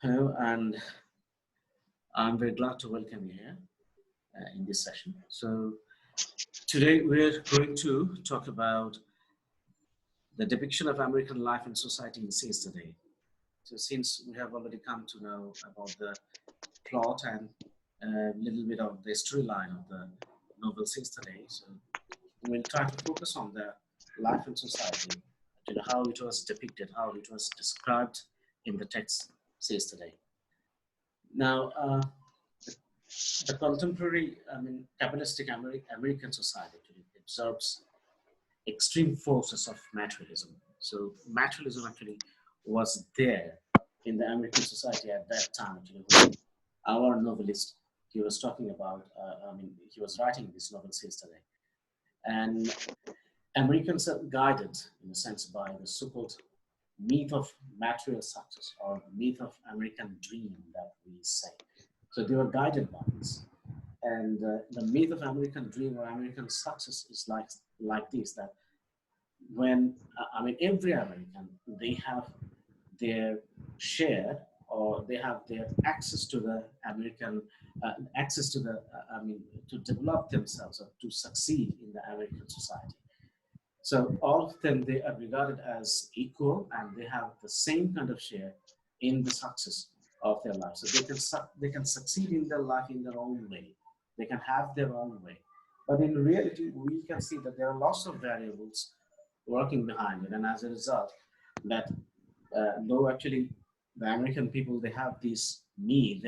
Hello, and I'm very glad to welcome you here in this session. So, today we're going to talk about the depiction of American life and society in Seize today. So, since we have already come to know about the plot and a little bit of the storyline of the novel Seize today, so we'll try to focus on the life and society, how it was depicted, how it was described in the text Seize today. Now, the contemporary, capitalistic American society actually absorbs extreme forces of materialism. So materialism actually was there in the American society at that time. Actually, when our novelist he was talking about, he was writing this novel yesterday, and Americans are guided in a sense by the so-called myth of material success or myth of American dream that we say. So they were guided by this. And the myth of American dream or American success is like this: that when every American they have their share or they have their access to the American access to the to develop themselves or to succeed in the American society. So all of them they are regarded as equal and they have the same kind of share in the success of their life. So they can succeed in their life in their own way. They can have their own way. But in reality, we can see that there are lots of variables working behind it, and as a result, that though actually the American people they have this myth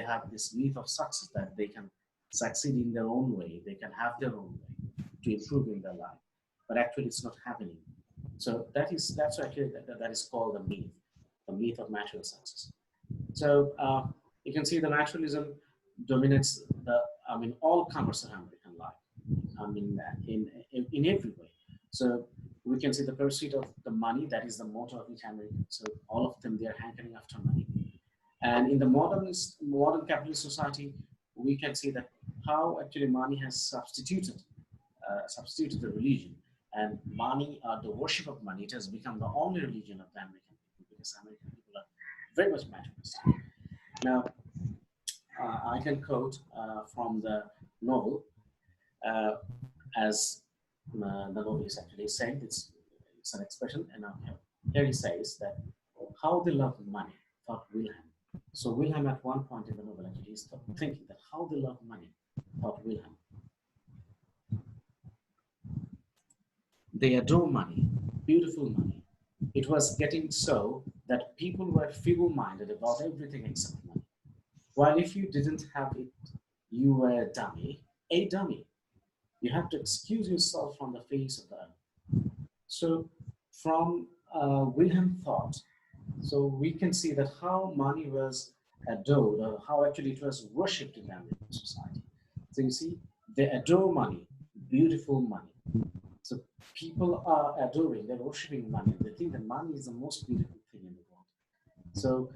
of success that they can succeed in their own way, they can have their own way to improve in their life, but actually it's not happening. So that's actually that is called the myth of material success. So you can see the naturalism dominates all commerce of American life. In every way. So we can see the pursuit of the money, that is the motto of each American. So all of them, they are hankering after money. And in the modern capitalist society, we can see that how actually money has substituted the religion. And money, the worship of money, it has become the only religion of the American people because American people are very much materialistic. Now, I can quote from the novel uh, as the novelist actually said, it's an expression, and here he says that how they love money, thought Wilhelm. So Wilhelm at one point in the novel actually is thinking that how they love money, thought Wilhelm. They adore money, beautiful money. It was getting so that people were feeble-minded about everything except money. While if you didn't have it, you were a dummy, a dummy. You have to excuse yourself from the face of the earth. So from Wilhelm thought, so we can see that how money was adored, or how actually it was worshipped in the American society. So you see, they adore money, beautiful money. So people are adoring, they're worshipping money. They think that money is the most beautiful thing in the world. So,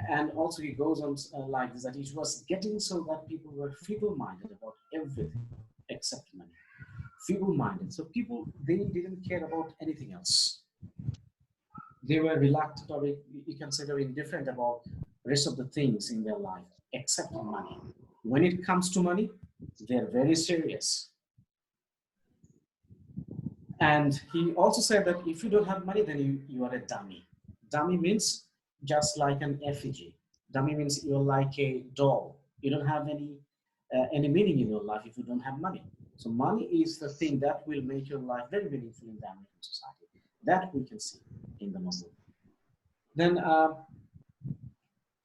and also he goes on like this, that it was getting so that people were feeble-minded about everything except money. Feeble-minded. So people, they didn't care about anything else. They were reluctant, or you can say they're indifferent about the rest of the things in their life except money. When it comes to money, they're very serious. And he also said that if you don't have money, then you are a dummy. Dummy means just like an effigy. Dummy means you're like a doll. You don't have any meaning in your life if you don't have money. So money is the thing that will make your life very meaningful in the American society. That we can see in the novel. Then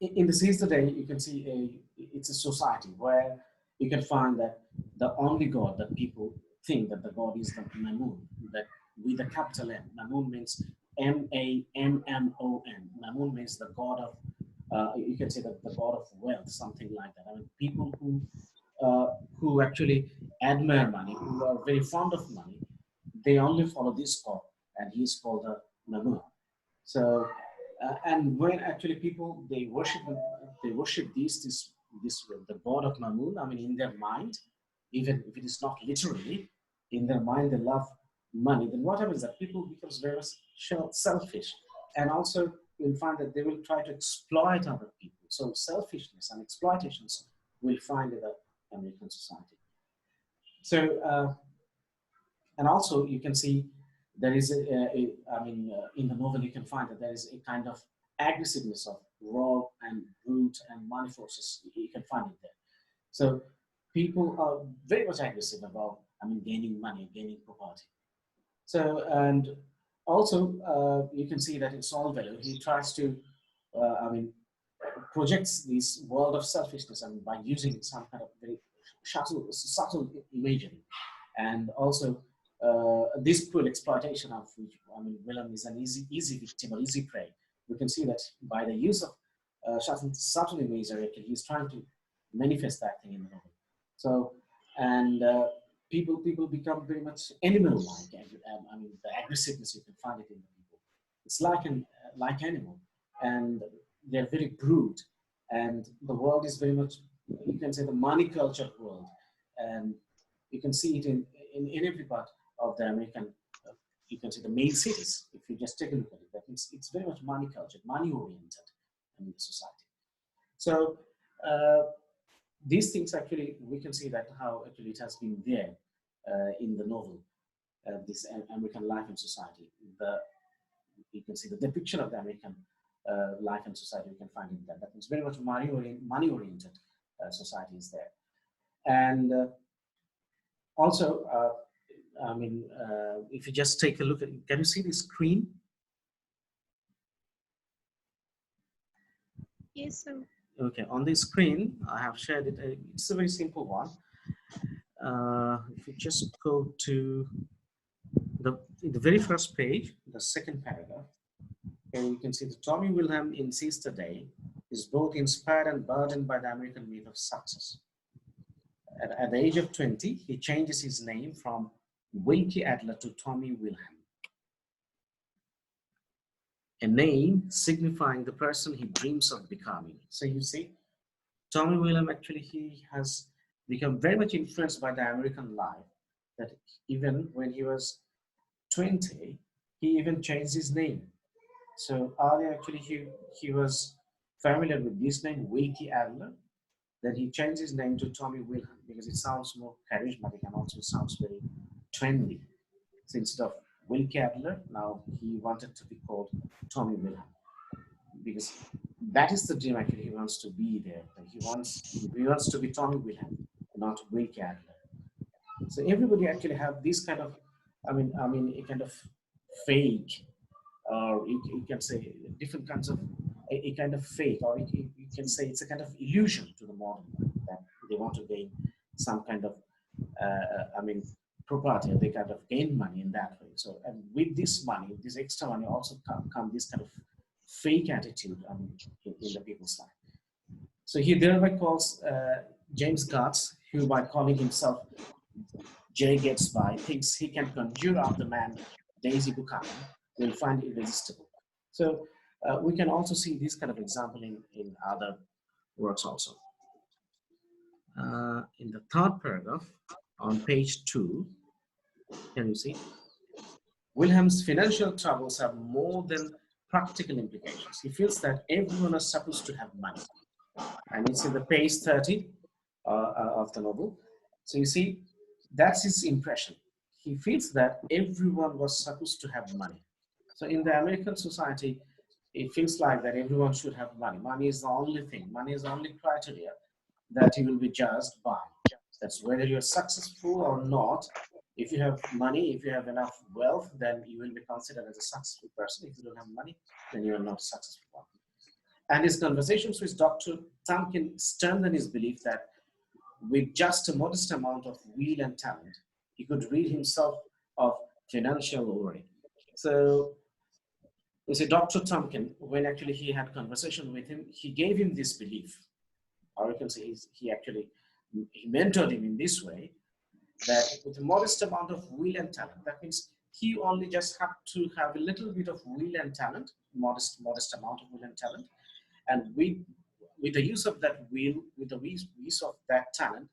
in the Seize the Day, you can see it's a society where you can find that the only God that people think that the God is the Mammon, that with a capital M. Mammon means Mammon. Mammon means the God of, you can say that the God of wealth, something like that. I mean, people who actually admire money, who are very fond of money, they only follow this God, and he is called the Mammon. So, and when actually people they worship this the God of Mammon. I mean, in their mind, even if it is not literally, in their mind they love money. Then what happens is that people becomes very selfish, and also you'll find that they will try to exploit other people. So selfishness and exploitations will find in the American society. So, and also you can see there is in the novel you can find that there is a kind of aggressiveness of raw and brute and money forces. You can find it there. So people are very much aggressive about, gaining money, gaining property. So, and also you can see that in Solvelo, he tries to, projects this world of selfishness and by using some kind of very subtle imagery. And also this cruel exploitation of which, Willem is an easy victim or easy prey. We can see that by the use of subtle imagery, he's trying to manifest that thing in the novel. So, and people become very much animal-like. The aggressiveness, you can find it in the people. It's like animal, and they're very brute. And the world is very much, you can say, the money culture world, and you can see it in every part of the American. You can say the main cities. If you just take a look at it, that it's very much money culture, money oriented in the society. So. These things actually, we can see that how actually it has been there in the novel, this American life and society. You can see the depiction of the American life and society. You can find in that. That means very much money-oriented society is there, and also, if you just take a look at, can you see the screen? Yes, sir. Okay, on the screen, I have shared it. It's a very simple one. If you just go to the very first page, the second paragraph, and you can see that Tommy Wilhelm in Sister Day is both inspired and burdened by the American myth of success. At the age of 20, he changes his name from Wilkie Adler to Tommy Wilhelm, a name signifying the person he dreams of becoming. So you see, Tommy Wilhelm actually, he has become very much influenced by the American life, that even when he was 20, he even changed his name. So earlier actually he was familiar with this name, Wilkie Adler. Then he changed his name to Tommy Wilhelm because it sounds more charismatic and also sounds very trendy. So instead of Wilkie Adler, now he wanted to be called Tommy Wilhelm, because that is the dream actually he wants to be there. He wants to be Tommy Wilhelm, not Wilkie Adler. So everybody actually have this kind of, a kind of fake, or you can say different kinds of a kind of fake, or you can say it's a kind of illusion to the modern life that they want to gain some kind of, property. They kind of gain money in that way. So, and with this money, this extra money, also come this kind of fake attitude in the people's life. So he thereby calls James Guts, who by calling himself Jay Gets By, thinks he can conjure up the man Daisy Buchanan, will find irresistible. So we can also see this kind of example in other works also. In the third paragraph on page 2, can you see? Wilhelm's financial troubles have more than practical implications. He feels that everyone is supposed to have money. And it's in the page 30 of the novel. So you see, that's his impression. He feels that everyone was supposed to have money. So in the American society, it feels like that everyone should have money. Money is the only thing. Money is the only criteria that you will be judged by. That's whether you're successful or not. If you have money, if you have enough wealth, then you will be considered as a successful person. If you don't have money, then you are not a successful one. And his conversations with Dr. Tumkin strengthened his belief that with just a modest amount of will and talent, he could rid himself of financial worry. So you see, Dr. Tumkin, when actually he had conversation with him, he gave him this belief, or you can say he mentored him in this way, that with a modest amount of will and talent, that means he only just had to have a little bit of will and talent, modest amount of will and talent, and with the use of that will, with the use of that talent,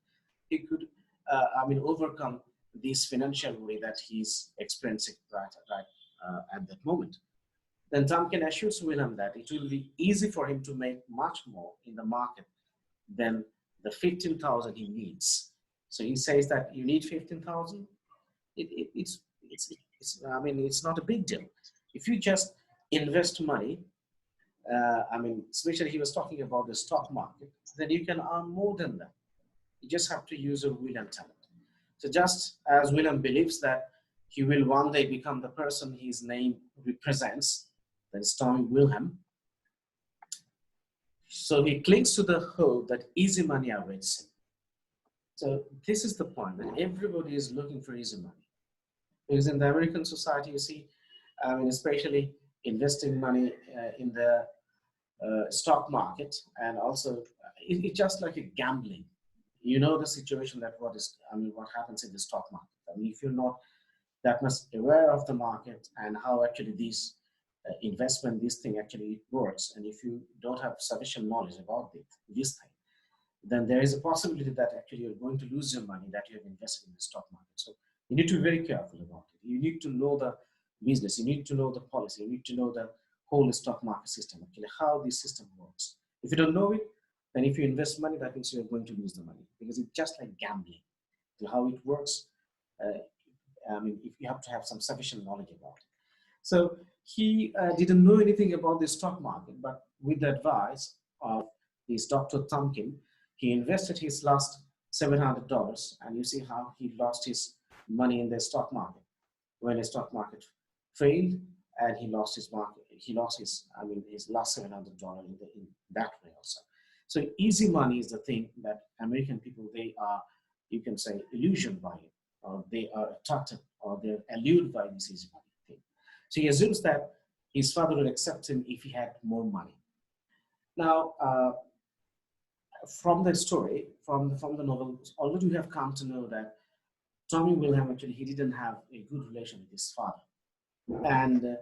he could, overcome this financial worry that he's experiencing right at that moment. then Tompkins assures William that it will be easy for him to make much more in the market than the 15,000 he needs. So he says that you need 15,000. I mean, it's not a big deal. If you just invest money, I mean, especially he was talking about the stock market, then you can earn more than that. You just have to use your will and talent. So just as William believes that he will one day become the person his name represents, that is Tommy Wilhelm, so he clings to the hope that easy money awaits him. So this is the point, that everybody is looking for easy money. Because in the American society, you see, I mean, especially investing money in the stock market, and also it's just like a gambling. You know the situation that what happens in the stock market. I mean, if you're not that much aware of the market and how actually this thing actually works, and if you don't have sufficient knowledge about this thing, then there is a possibility that actually you're going to lose your money that you have invested in the stock market. So you need to be very careful about it. You need to know the business, you need to know the policy, you need to know the whole stock market system, actually how this system works. If you don't know it, then if you invest money, that means you're going to lose the money, because it's just like gambling. So how it works, I mean, if you have to have some sufficient knowledge about it. So he didn't know anything about the stock market, but with the advice of this Dr. Tompkins, he invested his last $700, and you see how he lost his money in the stock market. When the stock market failed, and he lost his his last $700 in that way also. So easy money is the thing that American people, they are, you can say, illusioned by it, or they are attracted, or they're allured by this easy money thing. So he assumes that his father would accept him if he had more money. Now, from the story, from the novel, already we have come to know that Tommy Wilhelm, actually, he didn't have a good relation with his father. And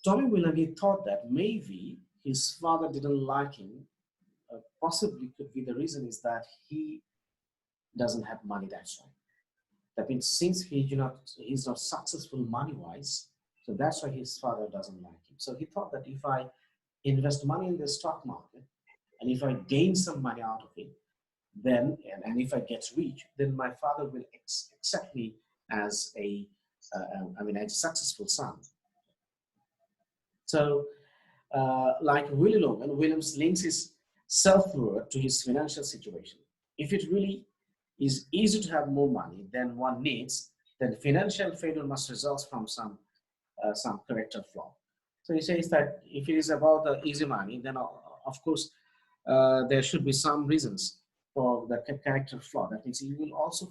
Tommy Wilhelm, he thought that maybe his father didn't like him. Possibly could be the reason is that he doesn't have money, that's why. That means since he's not successful money-wise, so that's why his father doesn't like him. So he thought that if I invest money in the stock market, and if I gain some money out of it, then, and if I get rich, then my father will accept me as as a successful son. So, like Willie Logan, Williams links his self-worth to his financial situation. If it really is easy to have more money than one needs, then financial failure must result from some character flaw. So he says that if it is about the easy money, then of course there should be some reasons for the character flaw. That means you will also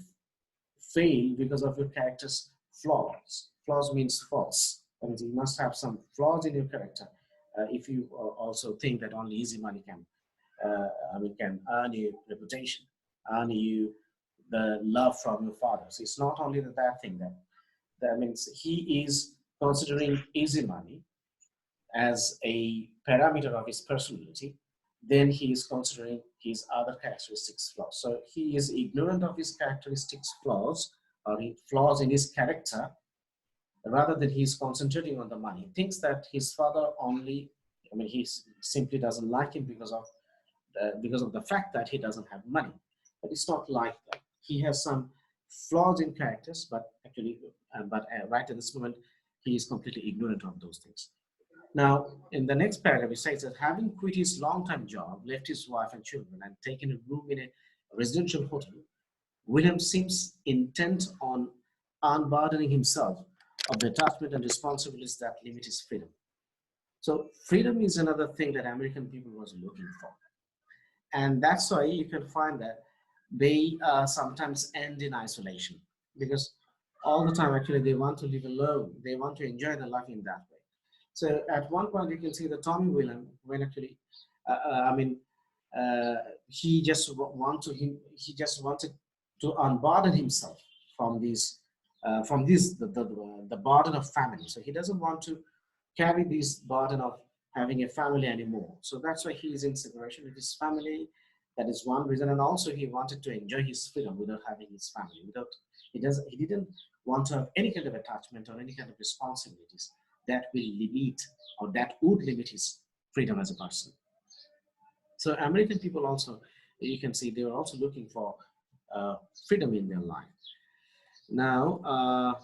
fail because of your character's flaws. Flaws means faults. That means you must have some flaws in your character if you also think that only easy money can earn you reputation, earn you the love from your father. So it's not only that thing that means he is considering easy money as a parameter of his personality, then he is considering his other characteristics flaws. So he is ignorant of his characteristics flaws, or flaws in his character, rather than he's concentrating on the money. He thinks that his father he simply doesn't like him because of the fact that he doesn't have money. But it's not like that. He has some flaws in characters, but actually, right at this moment, he is completely ignorant of those things. Now, in the next paragraph, he says that having quit his long-time job, left his wife and children, and taken a room in a residential hotel, William seems intent on unburdening himself of the attachment and responsibilities that limit his freedom. So freedom is another thing that American people was looking for. And that's why you can find that they sometimes end in isolation, because all the time actually they want to live alone. They want to enjoy their life in that way. So at one point you can see that Tommy Wilhelm, when actually, he just wanted to unburden himself from the burden of family. So he doesn't want to carry this burden of having a family anymore. So that's why he is in separation with his family. That is one reason, and also he wanted to enjoy his freedom without having his family. He didn't want to have any kind of attachment or any kind of responsibilities that will limit, or that would limit his freedom as a person. So American people also, you can see, they are also looking for freedom in their life. Now,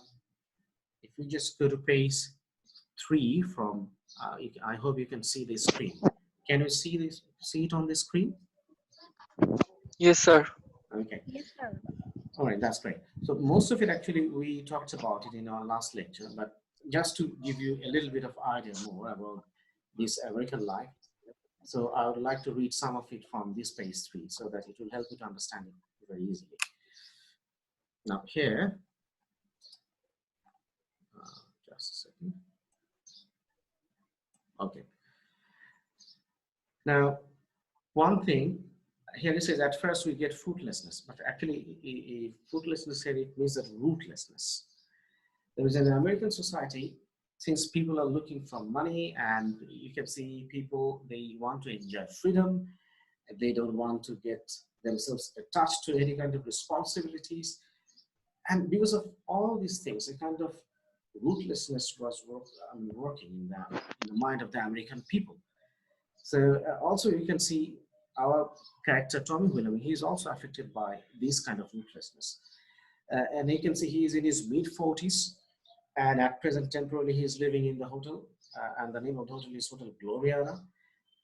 if we just go to page 3 from, I hope you can see the screen. Can you see this? See it on the screen? Yes, sir. Okay. Yes, sir. All right, that's great. So most of it actually we talked about it in our last lecture, but just to give you a little bit of idea more about this American life. So I would like to read some of it from this page 3 so that it will help you to understand it very easily. Now here, just a second. Okay. Now, one thing here it says at first we get fruitlessness, but actually fruitlessness here it means that rootlessness. There is an American society, since people are looking for money, and you can see people, they want to enjoy freedom, they don't want to get themselves attached to any kind of responsibilities. And because of all these things, a kind of rootlessness was working in the mind of the American people. So also you can see our character Tommy William, he's also affected by this kind of rootlessness. And you can see he is in his mid-40s, and at present temporarily he is living in the hotel, and the name of the hotel is Hotel Gloriana.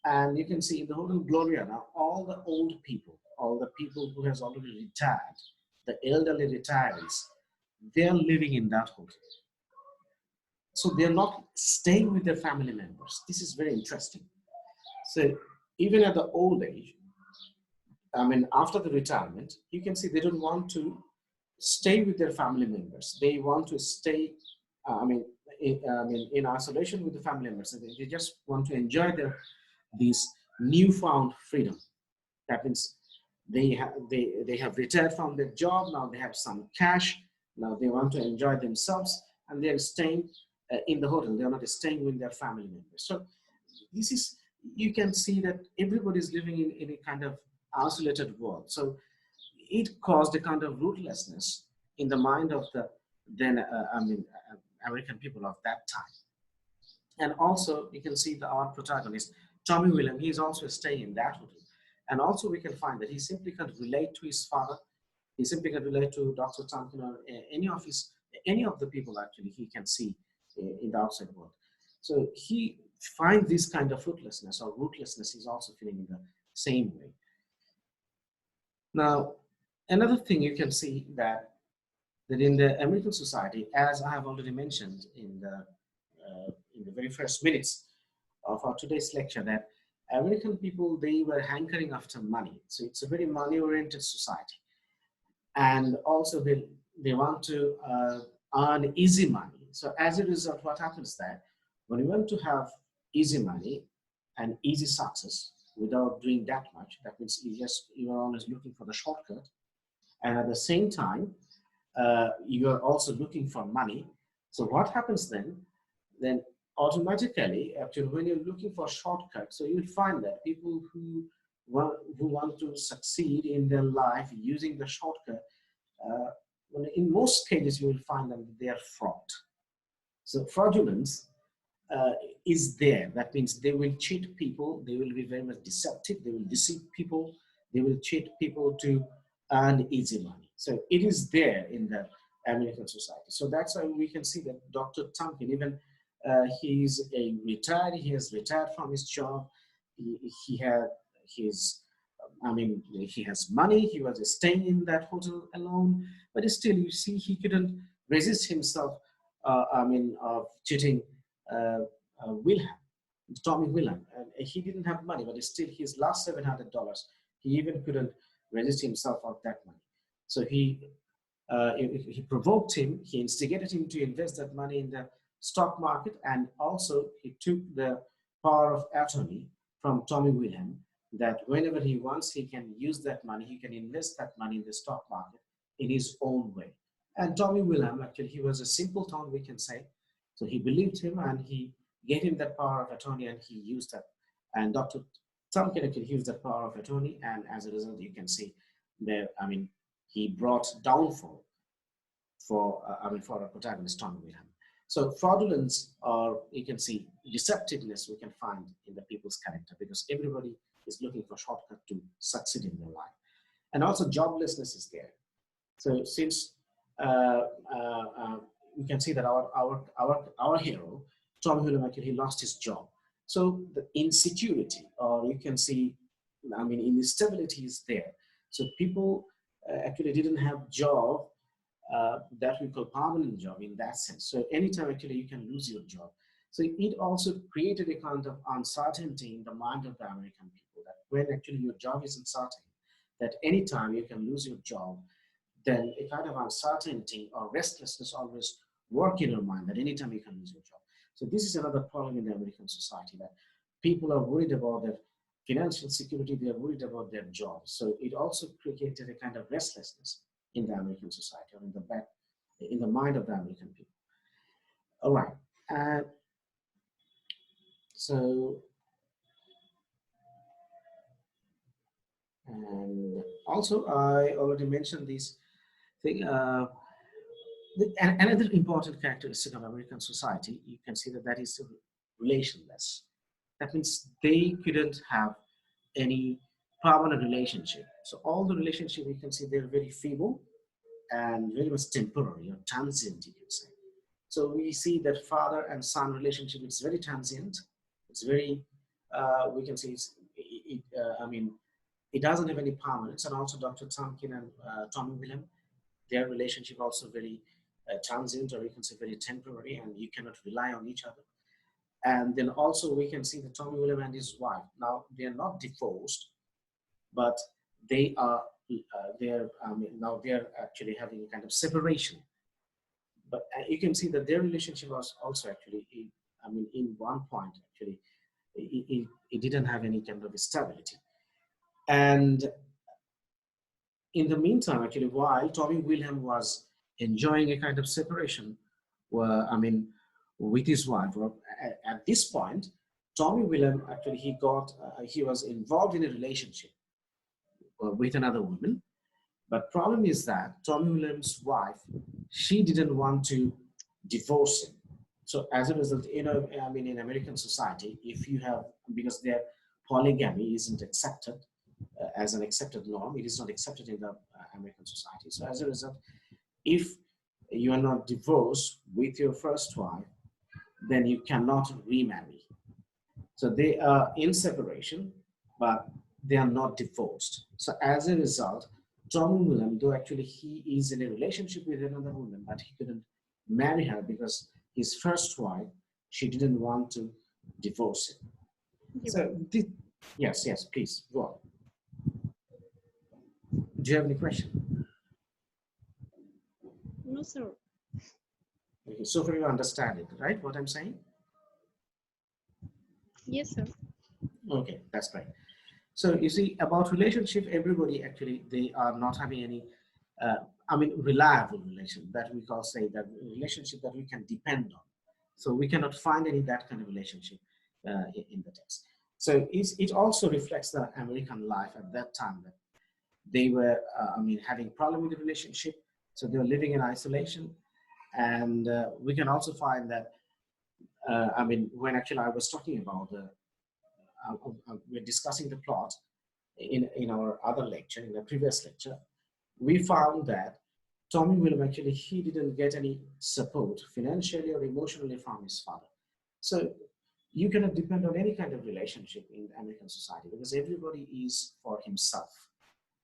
And you can see in the Hotel Gloriana, all the old people, all the people who has already retired, the elderly retirees, they are living in that hotel. So they're not staying with their family members. This is very interesting. So even at the old age, after the retirement, you can see they don't want to stay with their family members. They want to stay, in isolation with the family members. So they just want to enjoy this newfound freedom. That means they have retired from their job. Now they have some cash. Now they want to enjoy themselves, and they're staying in the hotel. They're not staying with their family members. So this is, you can see that everybody is living in a kind of isolated world. So it caused a kind of rootlessness in the mind of the then American people of that time. And also you can see our protagonist Tommy William, he is also staying in that hotel. And also we can find that he simply can't relate to his father. He simply can't relate to Dr. Tompkins or any of the people actually he can see in the outside world. So he finds this kind of rootlessness or rootlessness is also feeling in the same way. Now, another thing you can see that in the American society, as I have already mentioned in the very first minutes of our today's lecture, that American people, they were hankering after money. So it's a very money-oriented society. And also they want to earn easy money. So as a result, what happens that when you want to have easy money and easy success without doing that much, that means you are always looking for the shortcut. And at the same time, you are also looking for money. So what happens then? Then automatically, actually, when you're looking for shortcuts, so you'll find that people who want to succeed in their life using the shortcut, in most cases, you will find that they are fraud. So fraudulence is there. That means they will cheat people. They will be very much deceptive. They will deceive people. They will cheat people to earn easy money. So it is there in the American society. So that's why we can see that Dr. Tompkins, even he's a retired, he has retired from his job. He had his, he has money. He was staying in that hotel alone, but still, you see, he couldn't resist himself. Of cheating Wilhelm, Tommy Wilhelm. He didn't have money, but still, his last $700, he even couldn't resist himself of that money. So he provoked him. He instigated him to invest that money in the stock market, and also he took the power of attorney from Tommy Wilhelm, that whenever he wants, he can use that money, he can invest that money in the stock market in his own way. And Tommy Wilhelm, actually, he was a simpleton, we can say. So he believed him, and he gave him that power of attorney, and he used that. And Dr. Tompkins actually used that power of attorney, and as a result, you can see that, he brought downfall for our protagonist, Tommy Wilhelm. So fraudulence, or you can see deceptiveness, we can find in the people's character, because everybody is looking for shortcut to succeed in their life. And also joblessness is there. So since uh, we can see that our hero, Tom Hulme, actually he lost his job. So the insecurity, or you can see, I mean, instability is there. So people actually didn't have job that we call permanent job in that sense. So anytime actually you can lose your job. So it also created a kind of uncertainty in the mind of the American people, that when actually your job is uncertain, that anytime you can lose your job, then a kind of uncertainty or restlessness always work in your mind, that anytime you can lose your job. So this is another problem in the American society, that people are worried about their financial security, they are worried about their jobs. So it also created a kind of restlessness in the American society, or in the mind of the American people. All right. So, and also I already mentioned this thing. Another important characteristic of American society, you can see that that is relationless. That means they couldn't have any permanent relationship. So all the relationship, you can see they're very feeble and very much temporary or transient, you can say. So we see that father and son relationship is very transient. It's very, we can see, I mean, it doesn't have any permanence. And also Dr. Tompkin and Tommy William, their relationship also very transient, or you can say very temporary, and you cannot rely on each other. And then also we can see that Tommy William and his wife, now they are not divorced, but they are, now they're actually having a kind of separation. But you can see that their relationship was also actually, I mean, in one point actually, it didn't have any kind of stability. And in the meantime, actually, while Tommy Wilhelm was enjoying a kind of separation, I mean, with his wife, at this point, Tommy Wilhelm actually he was involved in a relationship with another woman. But problem is that Tommy Williams' wife, she didn't want to divorce him. So as a result, I mean, in American society, if you have, because their polygamy isn't accepted as an accepted norm, it is not accepted in the American society. So as a result, if you are not divorced with your first wife, then you cannot remarry. So they are in separation, but they are not divorced. So as a result, Tom William, though actually he is in a relationship with another woman, but he couldn't marry her because his first wife, she didn't want to divorce him. So, yes, please, go on. Do you have any question? No, sir. Okay, so far you understand it, right, what I'm saying? Yes, sir. Okay, that's right. So you see, about relationship, everybody actually, they are not having any, I mean, reliable relation that we call, say, that relationship that we can depend on. So we cannot find any that kind of relationship in the text. So it also reflects the American life at that time, that they were, I mean, having problem with the relationship. So they were living in isolation. And we can also find that, I mean, when actually I was talking about we're discussing the plot in our other lecture, in the previous lecture, we found that Tommy William actually, he didn't get any support financially or emotionally from his father. So you cannot depend on any kind of relationship in American society, because everybody is for himself.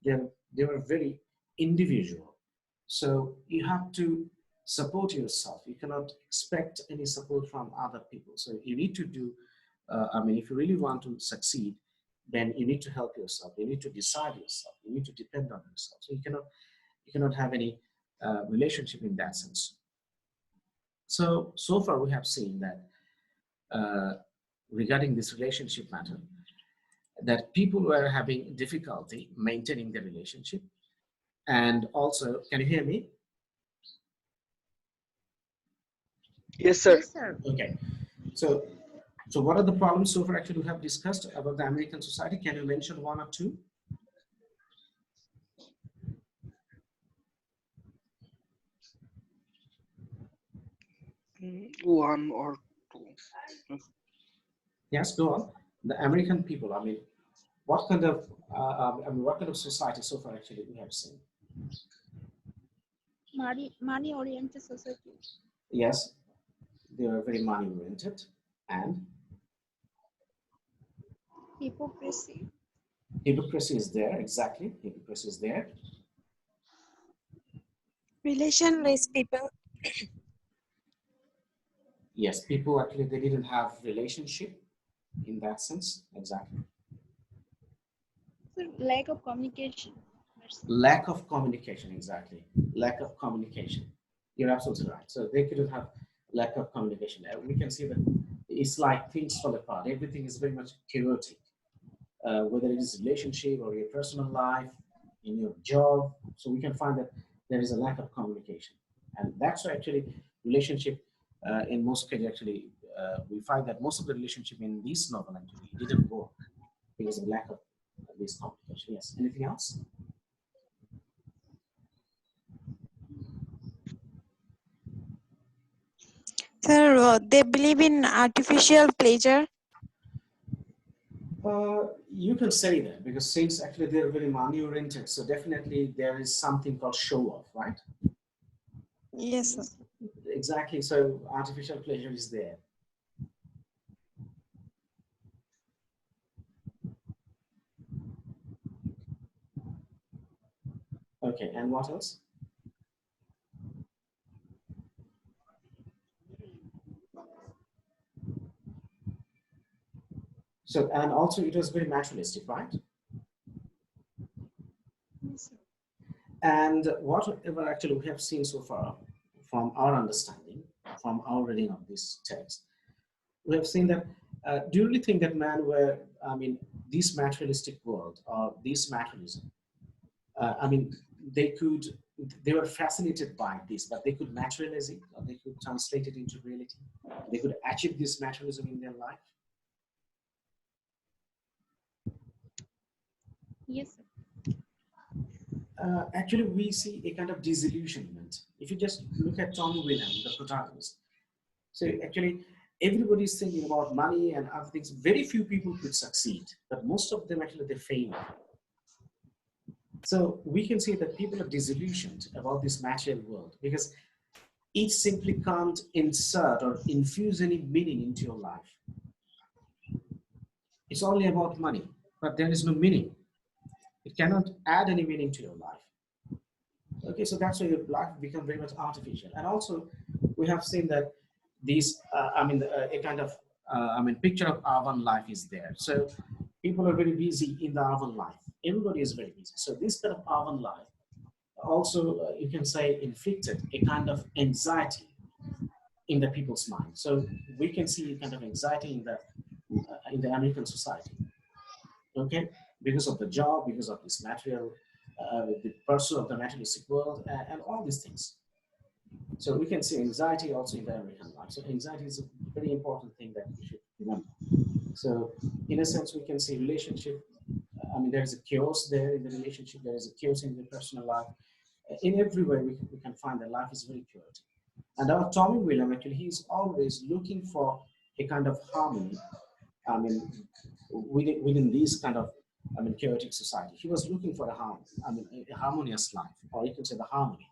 They were very individual. So you have to support yourself. You cannot expect any support from other people. So you need to do, I mean, if you really want to succeed, then you need to help yourself. You need to decide yourself. You need to depend on yourself. So you cannot have any relationship in that sense. So far we have seen that regarding this relationship matter, that people were having difficulty maintaining the relationship. And also, can you hear me? Yes, sir. Yes, sir. Okay. So what are the problems so far actually we have discussed about the American society? Can you mention one or two? One or two. Yes, go on. The American people, I mean, what kind of, what kind of society so far actually we have seen? Money-oriented society. Yes, they are very money oriented, and Hypocrisy. hypocrisy is there, exactly. Hypocrisy is there. Relationless people. Yes, people actually, they didn't have relationship in that sense, exactly. So lack of communication. Lack of communication, exactly. Lack of communication. You're absolutely right. So they couldn't have lack of communication. We can see that it's like things fall apart. Everything is very much chaotic, whether it is relationship or your personal life, in your job. So we can find that there is a lack of communication, and that's why actually relationship in most cases actually we find that most of the relationship in this novel actually didn't work because of lack of this communication. Yes. Anything else? Sir, they believe in artificial pleasure. You can say that because since actually they're very money oriented, so definitely there is something called show off, right? Yes, sir. Exactly. So artificial pleasure is there. Okay, and what else? So, and also it was very naturalistic, right? Yes, sir. And whatever actually we have seen so far from our understanding, from our reading of this text, we have seen that, do you really think that man were, I mean, this materialistic world or this materialism, I mean, they could, they were fascinated by this, but they could materialize it, or they could translate it into reality. They could achieve this materialism in their life. Yes, sir. Actually, we see a kind of disillusionment. If you just look at Tom William, the protagonist, so actually, everybody is thinking about money and other things. Very few people could succeed, but most of them actually they fail. So we can see that people are disillusioned about this material world because it simply can't insert or infuse any meaning into your life. It's only about money, but there is no meaning. It cannot add any meaning to your life. Okay, so that's why your life become very much artificial. And also, we have seen that these, a kind of, picture of urban life is there. So people are very busy in the urban life. Everybody is very busy. So this kind of urban life also, you can say, inflicted a kind of anxiety in the people's mind. So we can see a kind of anxiety in the American society. Okay, because of the job, because of this material, the pursuit of the materialistic world, and all these things. So we can see anxiety also in the American life. So anxiety is a very important thing that we should remember. So in a sense, we can see relationship. I mean, there is a chaos there in the relationship. There is a chaos in the personal life. In every way, we can find that life is very chaotic. And our Tommy William, actually, he's always looking for a kind of harmony. I mean, within this kind of, chaotic society, he was looking for a harmonious life, or you can say the harmony.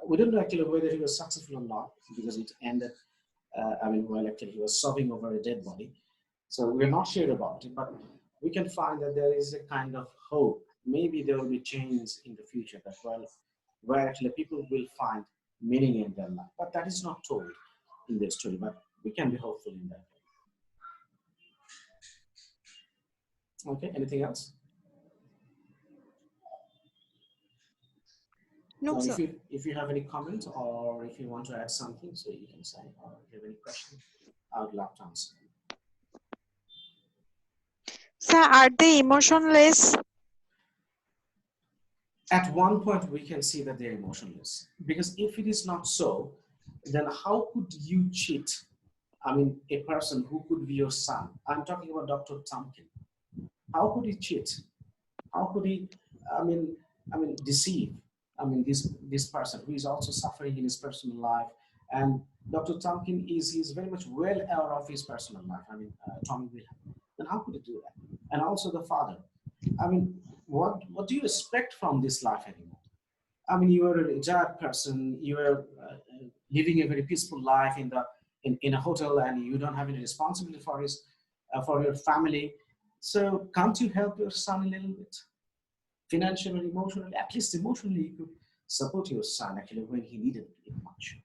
We don't know actually whether he was successful or not because it ended, well, actually, he was sobbing over a dead body. So we're not sure about it, but we can find that there is a kind of hope. Maybe there will be change in the future that, well, where actually people will find meaning in their life. But that is not told in the story, but we can be hopeful in that. Okay, anything else? No, sir. If you have any comment or if you want to add something, so you can say, or if you have any question, I would love to answer. Sir, are they emotionless? At one point, we can see that they're emotionless. Because if it is not so, then how could you cheat? I mean, a person who could be your son. I'm talking about Dr. Tompkin. How could he cheat? How could he, I mean, deceive? This person who is also suffering in his personal life, and Dr. Tompkins he's very much well aware of his personal life. I mean, Tommy Wilhelm. Then how could he do that? And also the father. I mean, what do you expect from this life anymore? I mean, you are a retired person. You are living a very peaceful life in a hotel, and you don't have any responsibility for your family. So can't you help your son a little bit, financially, emotionally? At least emotionally, you could support your son actually when he needed it much.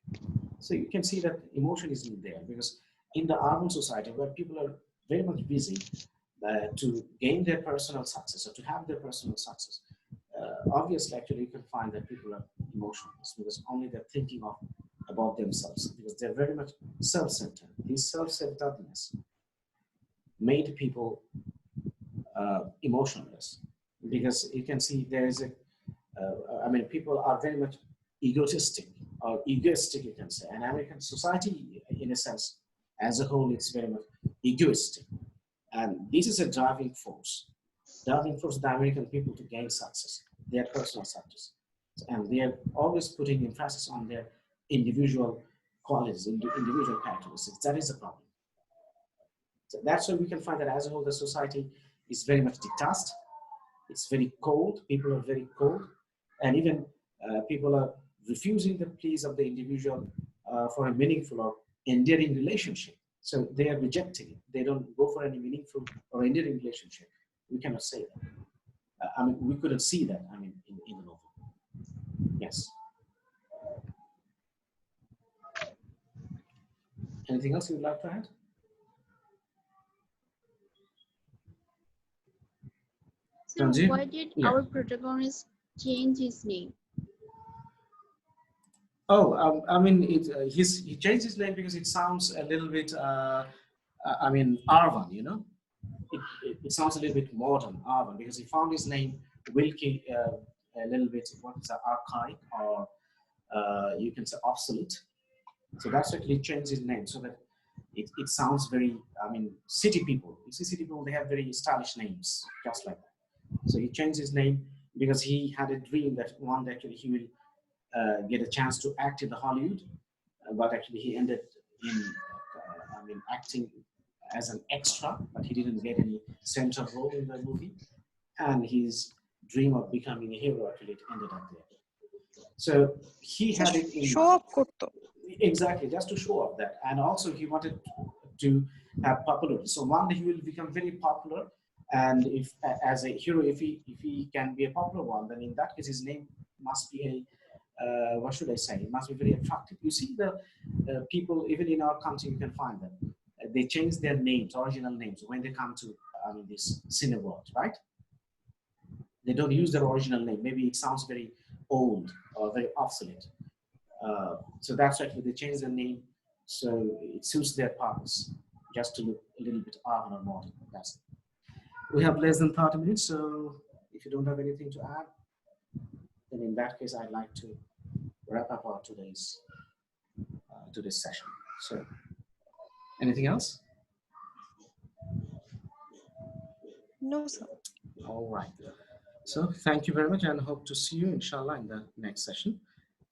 So you can see that emotion isn't there, because in the urban society where people are very much busy to gain their personal success or to have their personal success, obviously actually you can find that people are emotionless, because only they're thinking about themselves, because they're very much self-centered. This self-centeredness made people emotionless, because you can see there is I mean, people are very much egotistic or egoistic, you can say. And American society, in a sense, as a whole, it's very much egoistic. And this is a driving force the American people to gain success, their personal success. And they are always putting emphasis on their individual qualities, individual characteristics. That is the problem. So that's why we can find that as a whole, the society is very much detached. It's very cold. People are very cold. And even people are refusing the pleas of the individual for a meaningful or endearing relationship. So they are rejecting it. They don't go for any meaningful or endearing relationship. We cannot say that. I mean, we couldn't see that, I mean, in the novel. Yes. Anything else you would like to add? So Tanjeev? why did Yeah. our protagonist change his name? Oh, I mean, he changed his name because it sounds a little bit, I mean, urban, you know? It sounds a little bit modern, urban, because he found his name Wilkie a little bit, what is that, archaic, or you can say obsolete. So that's actually changed his name so that it sounds very, I mean, city people. You see, city people, they have very stylish names, just like that. So he changed his name because he had a dream that one day actually he will get a chance to act in the Hollywood, but actually he ended in, I mean, acting as an extra, but he didn't get any central role in the movie. And his dream of becoming a hero actually ended up there. So he had it in show up করতো exactly, just to show off that, and also he wanted to have popularity. So one day he will become very popular, and if as a hero, if he can be a popular one, then in that case his name must be a what should I say? It must be very attractive. You see the people even in our country, you can find them. They change their names, original names, when they come to this cine world, right? They don't use their original name. Maybe it sounds very old or very obsolete. So that's why they change their name so it suits their purpose, just to look a little bit urban or modern. That's it. We have less than 30 minutes, so if you don't have anything to add, then in that case, I'd like to wrap up our today's session. So, anything else? no sir. All right. So thank you very much, and hope to see you, inshallah, in the next session.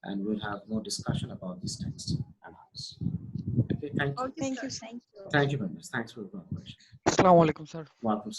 And we'll have more discussion about this text and others. Okay, thank you. Okay, Thank sir. you. Thank you. Thank you very much. Thanks for the cooperation. Assalamu alaikum, sir. Welcome,